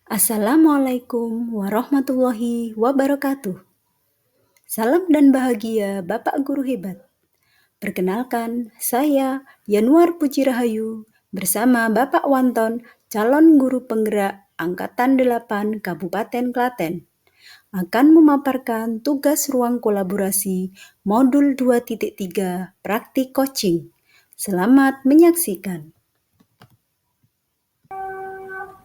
Assalamualaikum warahmatullahi wabarakatuh. Salam dan bahagia Bapak Guru Hebat. Perkenalkan, saya Yanuar Puji Rahayu bersama Bapak Wanton, calon guru penggerak Angkatan 8 Kabupaten Klaten, akan memaparkan tugas ruang kolaborasi modul 2.3 praktik coaching. Selamat menyaksikan.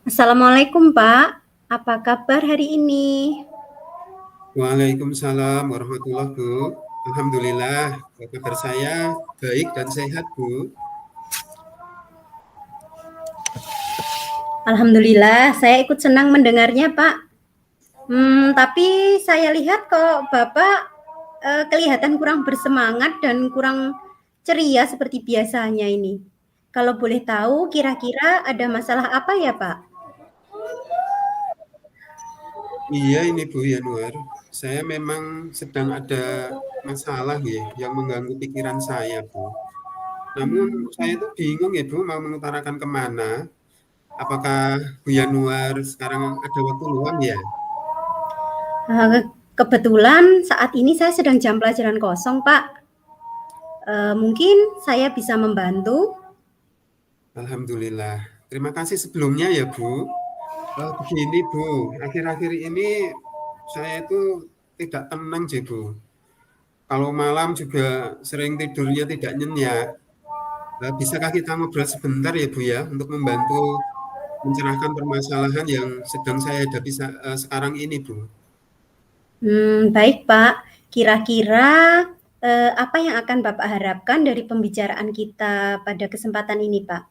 Assalamualaikum Pak, apa kabar hari ini? Waalaikumsalam warahmatullahi Bu. Alhamdulillah, kabar saya baik dan sehat Bu. Alhamdulillah, saya ikut senang mendengarnya, Pak. Tapi saya lihat kok Bapak kelihatan kurang bersemangat dan kurang ceria seperti biasanya ini. Kalau boleh tahu, kira-kira ada masalah apa ya, Pak? Iya ini Bu Yanuar, saya memang sedang ada masalah ya yang mengganggu pikiran saya Bu. Namun saya itu bingung ya Bu mau mengutarakan kemana. Apakah Bu Yanuar sekarang ada waktu luang ya? Kebetulan saat ini saya sedang jam pelajaran kosong, Pak. Mungkin saya bisa membantu. Alhamdulillah. Terima kasih sebelumnya ya Bu. Begini Bu, akhir-akhir ini saya itu tidak tenang sih Bu. Kalau malam juga sering tidurnya tidak nyenyak. Bisakah kita ngobrol sebentar ya Bu ya, untuk membantu mencerahkan permasalahan yang sedang saya hadapi sekarang ini Bu? Baik, Pak. Kira-kira apa yang akan Bapak harapkan dari pembicaraan kita pada kesempatan ini, Pak?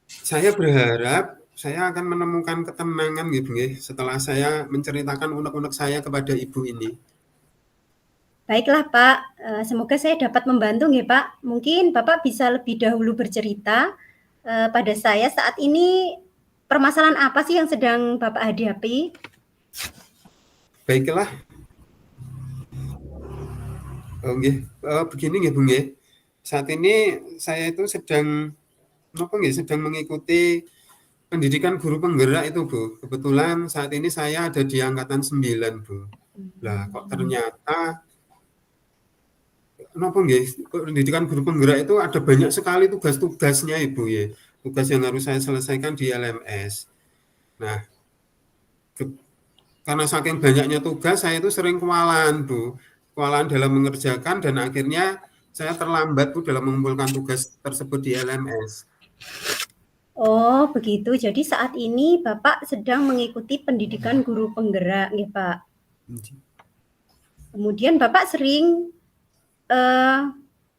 Saya berharap saya akan menemukan ketenangan gitu nggih, setelah saya menceritakan unek-unek saya kepada Ibu ini. Baiklah, Pak. Semoga saya dapat membantu nggih, Pak. Mungkin Bapak bisa lebih dahulu bercerita pada saya saat ini permasalahan apa sih yang sedang Bapak hadapi? Baiklah, nggih, begini nggih Bu nggih, saat ini saya itu sedang mengikuti pendidikan guru penggerak itu Bu. Kebetulan saat ini saya ada di angkatan 9 Bu. Lah kok ternyata napa nggih, pendidikan guru penggerak itu ada banyak sekali tugas-tugasnya Ibu ya. Tugas yang harus saya selesaikan di LMS. Nah, karena saking banyaknya tugas saya itu sering kewalahan Bu. Kewalahan dalam mengerjakan dan akhirnya saya terlambat Bu dalam mengumpulkan tugas tersebut di LMS. Oh, begitu. Jadi saat ini Bapak sedang mengikuti pendidikan guru penggerak, nggih, Pak. Kemudian Bapak sering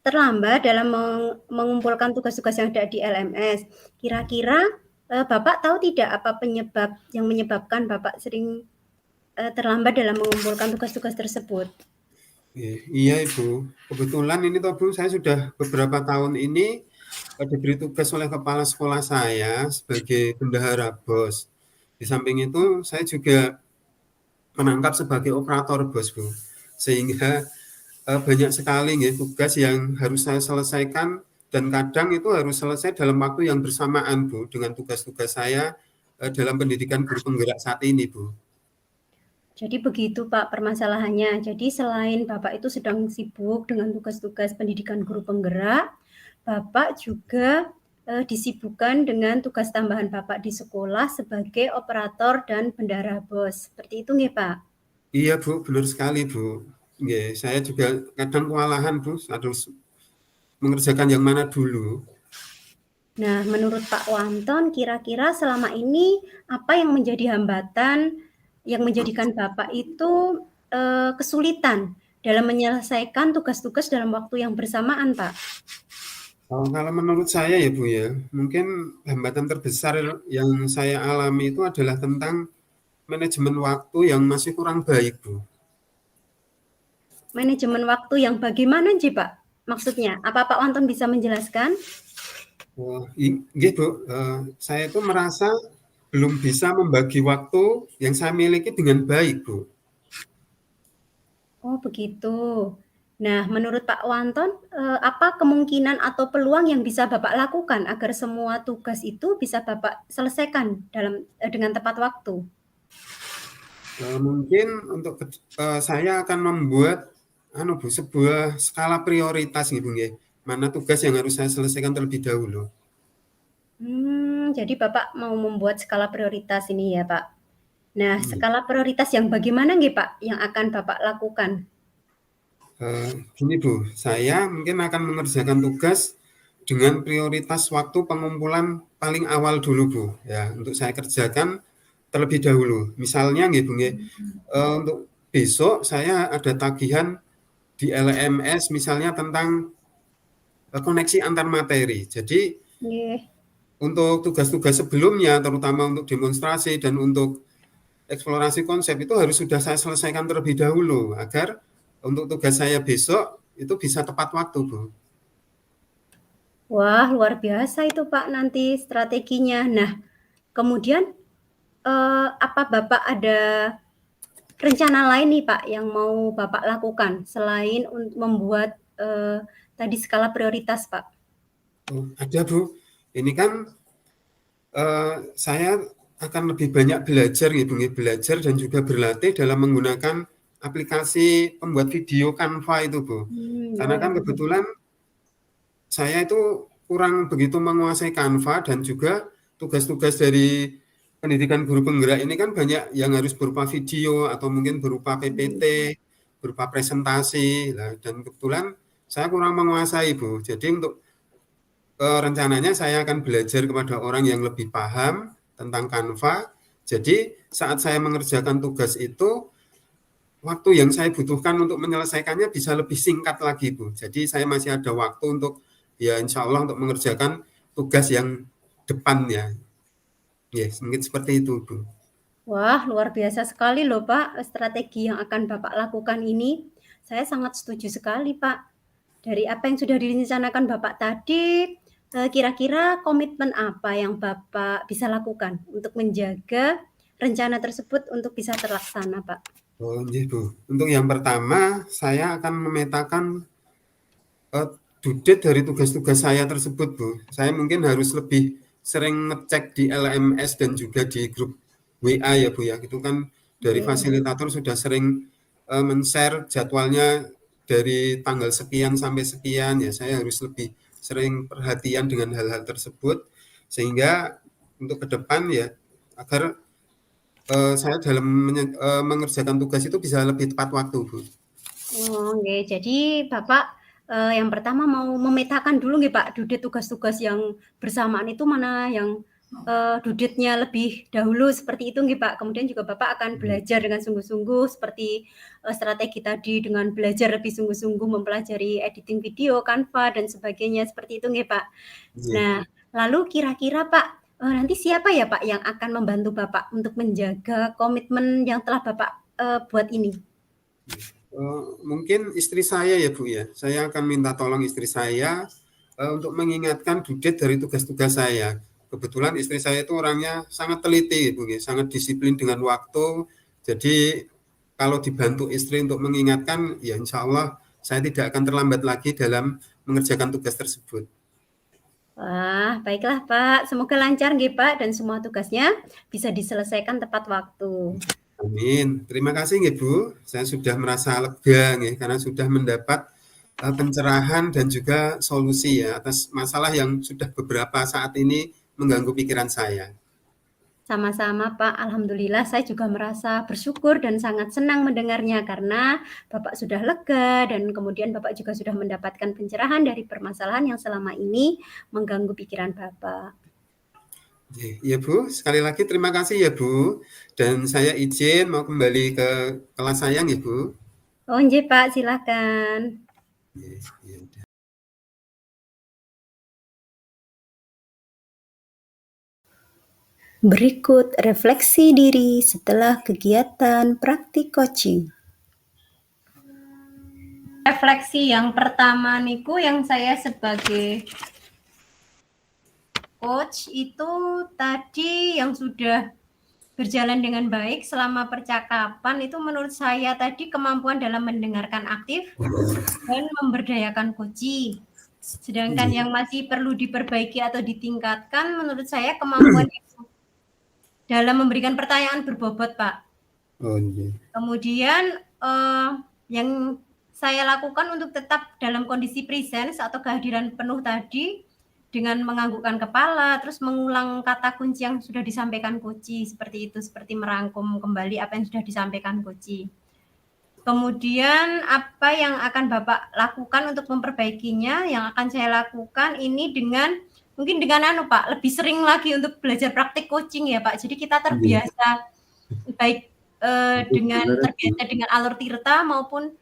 terlambat dalam mengumpulkan tugas-tugas yang ada di LMS. Kira-kira Bapak tahu tidak apa penyebab yang menyebabkan Bapak sering terlambat dalam mengumpulkan tugas-tugas tersebut? Iya Ibu, kebetulan ini toh Bu, saya sudah beberapa tahun ini diberi tugas oleh kepala sekolah saya sebagai bendahara BOS. Di samping itu saya juga menangkap sebagai operator BOS Bu. Sehingga banyak sekali ya, tugas yang harus saya selesaikan dan kadang itu harus selesai dalam waktu yang bersamaan Bu dengan tugas-tugas saya dalam pendidikan guru penggerak saat ini Bu. Jadi begitu Pak permasalahannya. Jadi selain Bapak itu sedang sibuk dengan tugas-tugas pendidikan guru penggerak, Bapak juga disibukkan dengan tugas tambahan Bapak di sekolah sebagai operator dan bendahara BOS. Seperti itu nggih Pak? Iya Bu, benar sekali Bu. Nggih, saya juga kadang kewalahan Bu, harus mengerjakan yang mana dulu. Nah, menurut Pak Wanton, kira-kira selama ini apa yang menjadi hambatan yang menjadikan Bapak itu kesulitan dalam menyelesaikan tugas-tugas dalam waktu yang bersamaan, Pak? Kalau menurut saya ya Bu ya, mungkin hambatan terbesar yang saya alami itu adalah tentang manajemen waktu yang masih kurang baik Bu. Manajemen waktu yang bagaimana sih, Pak? Maksudnya, apa Pak Wanton bisa menjelaskan? Nggih Bu, saya itu merasa belum bisa membagi waktu yang saya miliki dengan baik Bu. Oh, begitu. Nah, menurut Pak Wanton, apa kemungkinan atau peluang yang bisa Bapak lakukan agar semua tugas itu bisa Bapak selesaikan dengan tepat waktu? Mungkin untuk saya akan membuat sebuah skala prioritas gitu nggih, mana tugas yang harus saya selesaikan terlebih dahulu. Jadi Bapak mau membuat skala prioritas ini ya, Pak. Nah, Iya. skala prioritas yang bagaimana nggih, Pak, yang akan Bapak lakukan? Gini Bu, saya mungkin akan mengerjakan tugas dengan prioritas waktu pengumpulan paling awal dulu Bu, ya, untuk saya kerjakan terlebih dahulu. Misalnya nggih Bu nggih, untuk besok saya ada tagihan di LMS misalnya tentang koneksi antar materi. Jadi Nggih. untuk tugas-tugas sebelumnya, terutama untuk demonstrasi dan untuk eksplorasi konsep itu harus sudah saya selesaikan terlebih dahulu agar untuk tugas saya besok itu bisa tepat waktu, Bu. Wah, luar biasa itu, Pak, nanti strateginya. Nah, kemudian, apa Bapak ada rencana lain nih, Pak, yang mau Bapak lakukan selain membuat, tadi skala prioritas, Pak? Oh, ada, Bu. Ini kan saya akan lebih banyak belajar gitu, belajar dan juga berlatih dalam menggunakan aplikasi pembuat video Canva itu, Bu. Karena Ya. kan kebetulan saya itu kurang begitu menguasai Canva dan juga tugas-tugas dari pendidikan guru penggerak ini kan banyak yang harus berupa video atau mungkin berupa PPT, berupa presentasi. Nah, dan kebetulan saya kurang menguasai, Bu. Jadi untuk rencananya saya akan belajar kepada orang yang lebih paham tentang Canva. Jadi saat saya mengerjakan tugas itu, waktu yang saya butuhkan untuk menyelesaikannya bisa lebih singkat lagi, Bu. Jadi saya masih ada waktu untuk ya insya Allah untuk mengerjakan tugas yang depan ya. Yes, mungkin seperti itu, Bu. Wah, luar biasa sekali loh, Pak, strategi yang akan Bapak lakukan ini. Saya sangat setuju sekali, Pak. Dari apa yang sudah direncanakan Bapak tadi, kira-kira komitmen apa yang Bapak bisa lakukan untuk menjaga rencana tersebut untuk bisa terlaksana, Pak? Oh, iya, Bu. Untuk yang pertama, saya akan memetakan due date dari tugas-tugas saya tersebut, Bu. Saya mungkin harus lebih sering ngecek di LMS dan juga di grup WA ya, Bu ya. Itu kan dari Oke. fasilitator sudah sering men-share jadwalnya dari tanggal sekian sampai sekian ya. Saya harus lebih sering perhatian dengan hal-hal tersebut sehingga untuk ke depan ya agar saya dalam mengerjakan tugas itu bisa lebih tepat waktu, Bu. Oh, nggih. Jadi Bapak, yang pertama mau memetakan dulu nggih, Pak, due date tugas-tugas yang bersamaan itu mana yang, due date-nya lebih dahulu seperti itu nggih, Pak. Kemudian juga Bapak akan belajar dengan sungguh-sungguh seperti, strategi tadi dengan belajar lebih sungguh-sungguh mempelajari editing video, Canva, dan sebagainya, seperti itu nggih, Pak. Iya. Nah, lalu kira-kira Pak, nanti siapa ya Pak yang akan membantu Bapak untuk menjaga komitmen yang telah Bapak, buat ini? Mungkin istri saya ya, Bu, ya. Saya akan minta tolong istri saya, untuk mengingatkan due date dari tugas-tugas saya. Kebetulan istri saya itu orangnya sangat teliti, Bu, ya, sangat disiplin dengan waktu. Jadi kalau dibantu istri untuk mengingatkan, ya insya Allah saya tidak akan terlambat lagi dalam mengerjakan tugas tersebut. Wah, baiklah Pak, semoga lancar nggih Pak dan semua tugasnya bisa diselesaikan tepat waktu. Amin. Terima kasih nggih, Bu. Saya sudah merasa lega nggih, karena sudah mendapat pencerahan dan juga solusi ya atas masalah yang sudah beberapa saat ini mengganggu pikiran saya. Sama-sama Pak, alhamdulillah saya juga merasa bersyukur dan sangat senang mendengarnya karena Bapak sudah lega dan kemudian Bapak juga sudah mendapatkan pencerahan dari permasalahan yang selama ini mengganggu pikiran Bapak. Ya Bu, sekali lagi terima kasih ya Bu. Dan saya izin mau kembali ke kelas saya ya Bu. Oh nggih Pak, silakan. Ya. Berikut refleksi diri setelah kegiatan praktik coaching. Refleksi yang pertama niku yang saya sebagai coach itu tadi yang sudah berjalan dengan baik selama percakapan itu menurut saya tadi kemampuan dalam mendengarkan aktif dan memberdayakan coaching. Sedangkan yang masih perlu diperbaiki atau ditingkatkan menurut saya kemampuan dalam memberikan pertanyaan berbobot, Pak. Oh, iya. Kemudian yang saya lakukan untuk tetap dalam kondisi presence atau kehadiran penuh tadi dengan menganggukkan kepala, terus mengulang kata kunci yang sudah disampaikan coach, seperti itu, seperti merangkum kembali apa yang sudah disampaikan coach. Kemudian apa yang akan Bapak lakukan untuk memperbaikinya? Yang akan saya lakukan ini dengan mungkin dengan Pak, lebih sering lagi untuk belajar praktik coaching ya Pak. Jadi kita terbiasa baik terbiasa dengan alur tirta maupun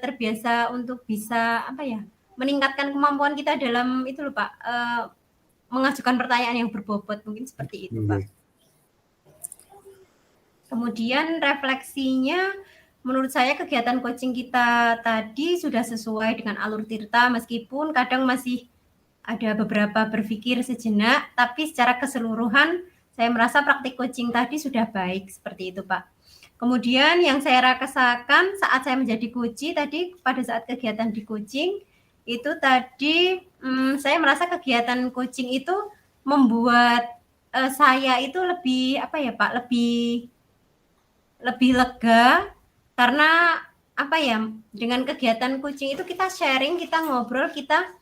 terbiasa untuk bisa apa ya? Meningkatkan kemampuan kita dalam itu loh Pak, mengajukan pertanyaan yang berbobot, mungkin seperti itu Pak. Kemudian refleksinya, menurut saya kegiatan coaching kita tadi sudah sesuai dengan alur tirta, meskipun kadang masih ada beberapa berpikir sejenak, tapi secara keseluruhan saya merasa praktik coaching tadi sudah baik, seperti itu Pak. Kemudian yang saya rasakan saat saya menjadi coach tadi, pada saat kegiatan di coaching, itu tadi saya merasa kegiatan coaching itu membuat saya itu lebih apa ya Pak, lebih lega karena apa ya, dengan kegiatan coaching itu kita sharing, kita ngobrol, kita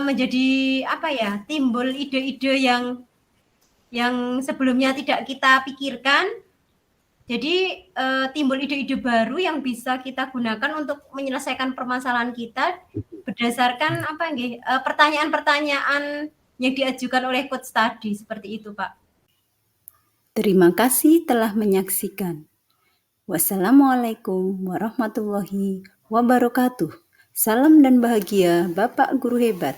menjadi apa ya, timbul ide-ide yang sebelumnya tidak kita pikirkan. Jadi timbul ide-ide baru yang bisa kita gunakan untuk menyelesaikan permasalahan kita berdasarkan apa pertanyaan-pertanyaan yang diajukan oleh coach tadi, seperti itu Pak. Terima kasih telah menyaksikan. Wassalamualaikum warahmatullahi wabarakatuh. Salam dan bahagia Bapak Guru Hebat.